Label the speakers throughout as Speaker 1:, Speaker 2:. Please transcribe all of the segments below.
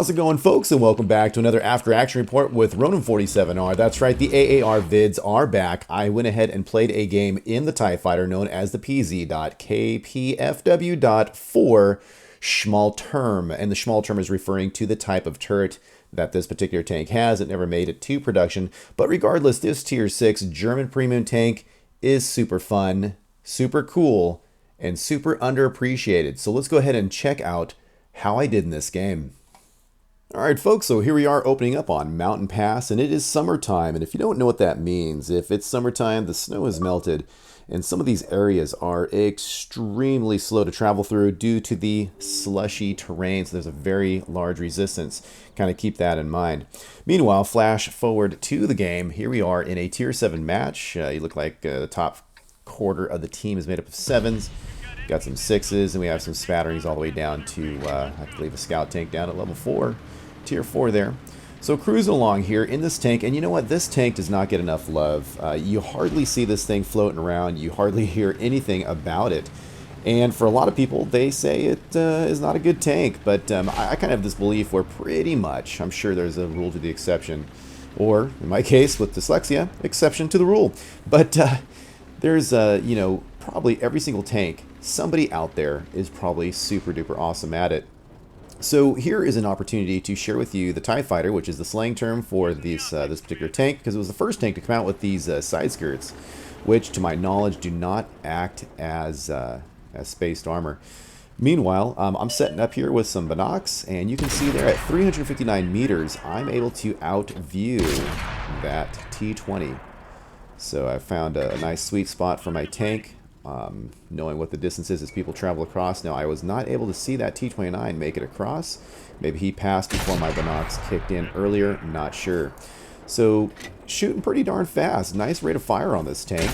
Speaker 1: How's it going, folks, and welcome back to another After Action Report with RONIN 47R. That's right, the AAR vids are back. I went ahead and played a game in the TIE Fighter known as the Pz.Kpfw. Schmalturm, and the Schmalturm is referring to the type of turret that this particular tank has. It never made it to production, but regardless, this Tier 6 German premium tank is super fun, super cool, and super underappreciated. So let's go ahead and check out how I did in this game. Alright folks, so here we are opening up on Mountain Pass, and it is summertime, and if you don't know what that means, if it's summertime, the snow has melted, and some of these areas are extremely slow to travel through due to the slushy terrain, so there's a very large resistance. Kind of keep that in mind. Meanwhile, flash forward to the game. Here we are in a Tier 7 match. You look like the top quarter of the team is made up of 7s. Got some 6s, and we have some spatterings all the way down to, I believe, a scout tank down at level 4. Tier 4 there. So cruising along here in this tank, and you know what? This tank does not get enough love. You hardly see this thing floating around. You hardly hear anything about it. And for a lot of people, they say it is not a good tank. But I kind of have this belief where pretty much, I'm sure there's a rule to the exception. Or, in my case, with dyslexia, exception to the rule. But there's, you know, probably every single tank, somebody out there is probably super duper awesome at it. So here is an opportunity to share with you the TIE Fighter, which is the slang term for this particular tank, because it was the first tank to come out with these side skirts, which, to my knowledge, do not act as spaced armor. Meanwhile, I'm setting up here with some binocs, and you can see there at 359 meters, I'm able to outview that T-20. So I found a nice sweet spot for my tank. Knowing what the distance is as people travel across. Now, I was not able to see that T-29 make it across. Maybe he passed before my binocs kicked in earlier, not sure. So, shooting pretty darn fast. Nice rate of fire on this tank.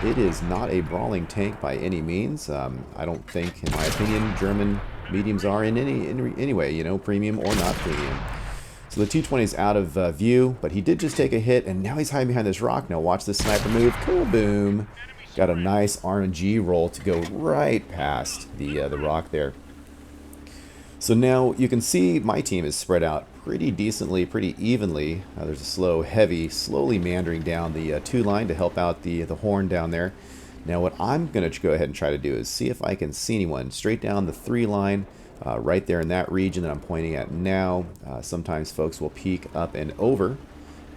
Speaker 1: It is not a brawling tank by any means. I don't think, in my opinion, German mediums are in any way, you know, premium or not premium. So the T-20 is out of view, but he did just take a hit, and now he's hiding behind this rock. Now watch this sniper move. Cool, boom. Got a nice RNG roll to go right past the rock there. So now you can see my team is spread out pretty decently, pretty evenly. There's a slow, heavy, slowly meandering down the 2 line to help out the horn down there. Now what I'm going to go ahead and try to do is see if I can see anyone straight down the 3 line, right there in that region that I'm pointing at now. Sometimes folks will peek up and over,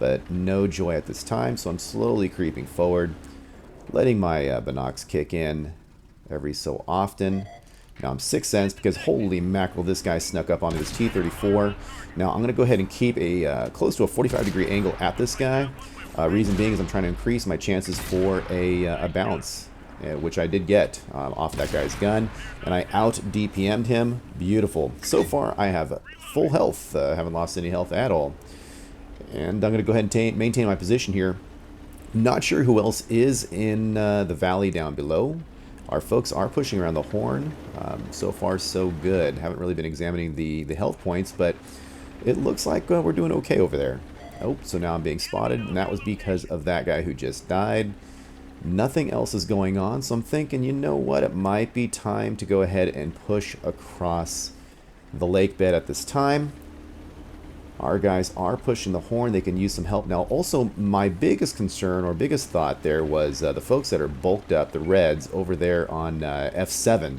Speaker 1: but no joy at this time, so I'm slowly creeping forward, letting my binocs kick in every so often. Now I'm 6 cents because holy mackerel, this guy snuck up onto this T-34. Now I'm going to go ahead and keep a close to a 45-degree angle at this guy. Reason being is I'm trying to increase my chances for a bounce, which I did get off that guy's gun. And I out DPM'd him. Beautiful. So far I have full health. Haven't lost any health at all. And I'm going to go ahead and maintain my position here. Not sure who else is in the valley down below. Our folks are pushing around the horn. So far, so good. Haven't really been examining the health points, but it looks like we're doing okay over there. Oh, so now I'm being spotted, and that was because of that guy who just died. Nothing else is going on, so I'm thinking, you know what? It might be time to go ahead and push across the lake bed at this time. Our guys are pushing the horn. They can use some help. Now, also, my biggest concern or biggest thought there was the folks that are bulked up, the Reds, over there on F7,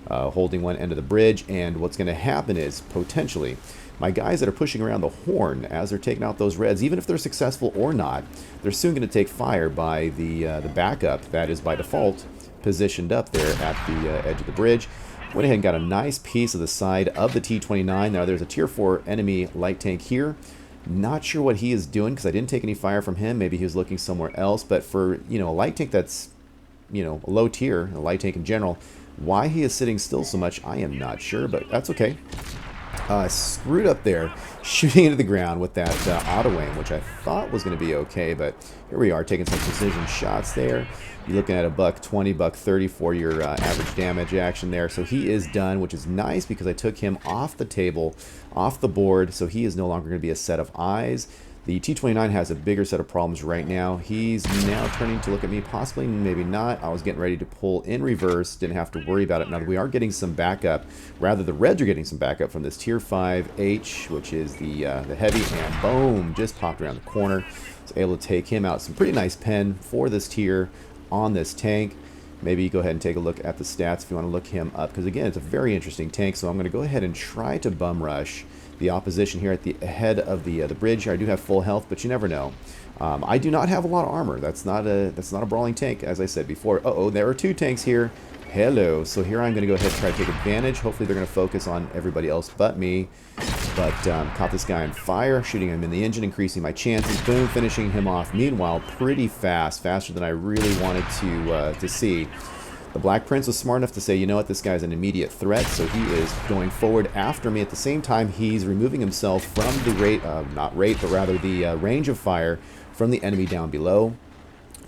Speaker 1: holding one end of the bridge. And what's going to happen is, potentially, my guys that are pushing around the horn as they're taking out those Reds, even if they're successful or not, they're soon going to take fire by the backup that is, by default, positioned up there at the edge of the bridge. Went ahead and got a nice piece of the side of the T-29. Now there's a Tier 4 enemy light tank here. Not sure what he is doing because I didn't take any fire from him. Maybe he was looking somewhere else. But for, you know, a light tank that's, you know, a low tier, a light tank in general, why he is sitting still so much, I am not sure, but that's okay. Screwed up there, shooting into the ground with that auto aim, which I thought was going to be okay, but here we are taking some precision shots there. You're looking at a $120, $130 for your average damage action there. So he is done, which is nice because I took him off the table, off the board, so he is no longer going to be a set of eyes. The T-29 has a bigger set of problems right now. He's now turning to look at me, possibly, maybe not. I was getting ready to pull in reverse, didn't have to worry about it. Now we are getting some backup. Rather, the Reds are getting some backup from this Tier 5H, which is the heavy, and boom, just popped around the corner. Was able to take him out. Some pretty nice pen for this tier on this tank. Maybe go ahead and take a look at the stats if you want to look him up, because again, it's a very interesting tank. So I'm going to go ahead and try to bum rush the opposition here at the head of the bridge here. I do have full health, but you never know. I do not have a lot of armor. That's not a brawling tank, as I said before. Uh-oh, there are two tanks here. Hello. So here I'm going to go ahead and try to take advantage. Hopefully they're going to focus on everybody else but me. But caught this guy on fire, shooting him in the engine, increasing my chances. Boom, finishing him off. Meanwhile, pretty fast, faster than I really wanted to see. The Black Prince was smart enough to say, you know what, this guy's an immediate threat, so he is going forward after me. At the same time, he's removing himself from the range of fire from the enemy down below.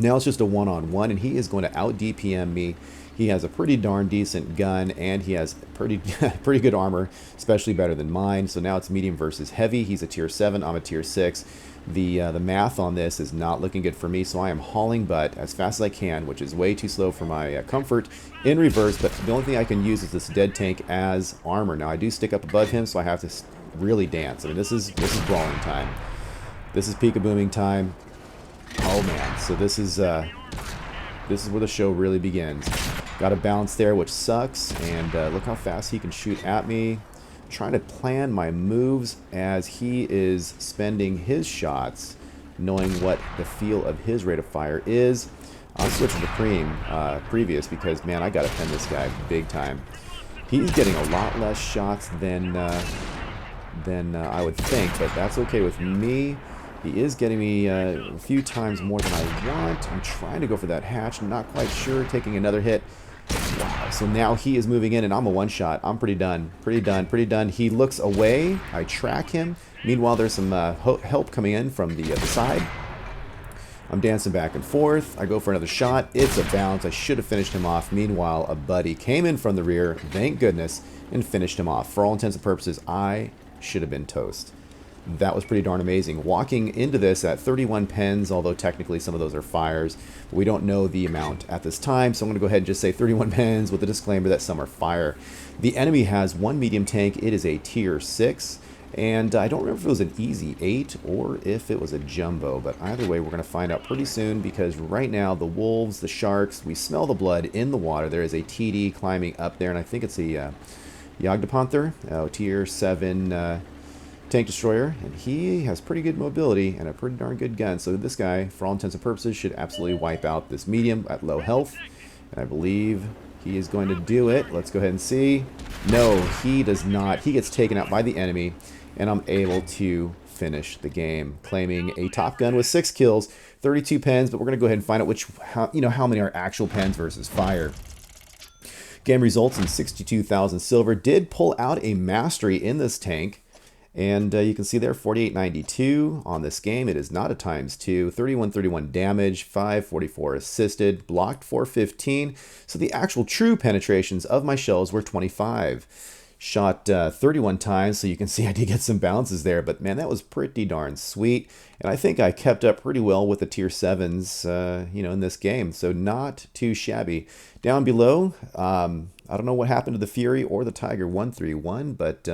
Speaker 1: Now it's just a one-on-one, and he is going to out-DPM me. He has a pretty darn decent gun, and he has pretty good armor, especially better than mine. So now it's medium versus heavy. He's a tier 7, I'm a tier 6. The math on this is not looking good for me, so I am hauling butt as fast as I can, which is way too slow for my comfort, in reverse. But the only thing I can use is this dead tank as armor. Now I do stick up above him, so I have to really dance. I mean, this is brawling time. This is peek-a-booming time. Oh man, so this is where the show really begins. Got a bounce there, which sucks, and look how fast he can shoot at me. Trying to plan my moves as he is spending his shots, knowing what the feel of his rate of fire is. I'll switch to previous because, man, I got to pen this guy big time. He's getting a lot less shots than I would think, but that's okay with me. He is getting me a few times more than I want. I'm trying to go for that hatch. I'm not quite sure. Taking another hit. Wow, so now he is moving in, and I'm a one-shot. I'm pretty done. Pretty done. He looks away. I track him. Meanwhile, there's some help coming in from the side. I'm dancing back and forth. I go for another shot. It's a bounce. I should have finished him off. Meanwhile, a buddy came in from the rear, thank goodness, and finished him off. For all intents and purposes, I should have been toast. That was pretty darn amazing. Walking into this at 31 pens, although technically some of those are fires. We don't know the amount at this time, so I'm going to go ahead and just say 31 pens with the disclaimer that some are fire. The enemy has one medium tank. It is a tier 6, and I don't remember if it was an easy 8 or if it was a jumbo, but either way, we're going to find out pretty soon, because right now the wolves, the sharks, we smell the blood in the water. There is a TD climbing up there, and I think it's a Jagdpanther, tier 7 tank destroyer, and he has pretty good mobility and a pretty darn good gun. So this guy, for all intents and purposes, should absolutely wipe out this medium at low health, and I believe he is going to do it. Let's go ahead and see. No, he does not. He gets taken out by the enemy, and I'm able to finish the game, claiming a top gun with 6 kills, 32 pens. But we're going to go ahead and find out how many are actual pens versus fire. Game results in 62,000 silver. Did pull out a mastery in this tank. And you can see there, 4892 on this game. It is not a ×2. 3131 damage, 544 assisted, blocked 415. So the actual true penetrations of my shells were 25. Shot 31 times, so you can see I did get some bounces there. But man, that was pretty darn sweet. And I think I kept up pretty well with the tier 7s, in this game. So not too shabby. Down below, I don't know what happened to the Fury or the Tiger 131, but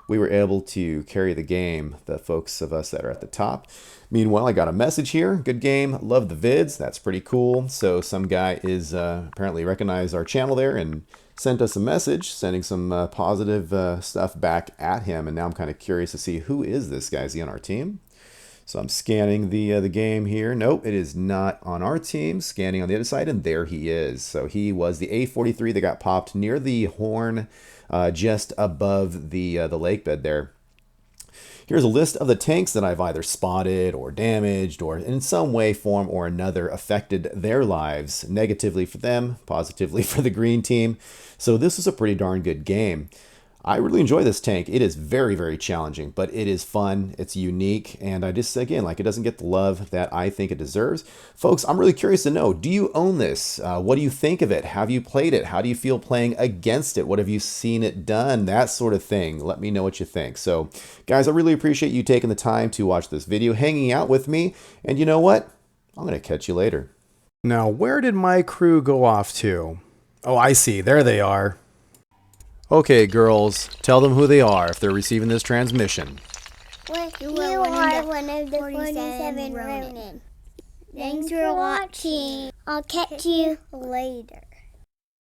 Speaker 1: we were able to carry the game, the folks of us that are at the top. Meanwhile, I got a message here. Good game. Love the vids. That's pretty cool. So some guy is apparently recognized our channel there and sent us a message, sending some positive stuff back at him. And now I'm kind of curious to see, who is this guy? Is he on our team? So I'm scanning the game here. Nope, it is not on our team. Scanning on the other side, and there he is. So he was the A43 that got popped near the horn, just above the lake bed there. Here's a list of the tanks that I've either spotted or damaged or in some way, form, or another affected their lives, negatively for them, positively for the green team. So this was a pretty darn good game. I really enjoy this tank. It is very, very challenging, but it is fun. It's unique. And I just, again, like, it doesn't get the love that I think it deserves. Folks, I'm really curious to know, do you own this? What do you think of it? Have you played it? How do you feel playing against it? What have you seen it done? That sort of thing. Let me know what you think. So, guys, I really appreciate you taking the time to watch this video, hanging out with me. And you know what? I'm going to catch you later.
Speaker 2: Now, where did my crew go off to? Oh, I see. There they are. Okay, girls, tell them who they are if they're receiving this transmission.
Speaker 3: You are one of the 47 Ronin. Thanks for watching. I'll catch you later.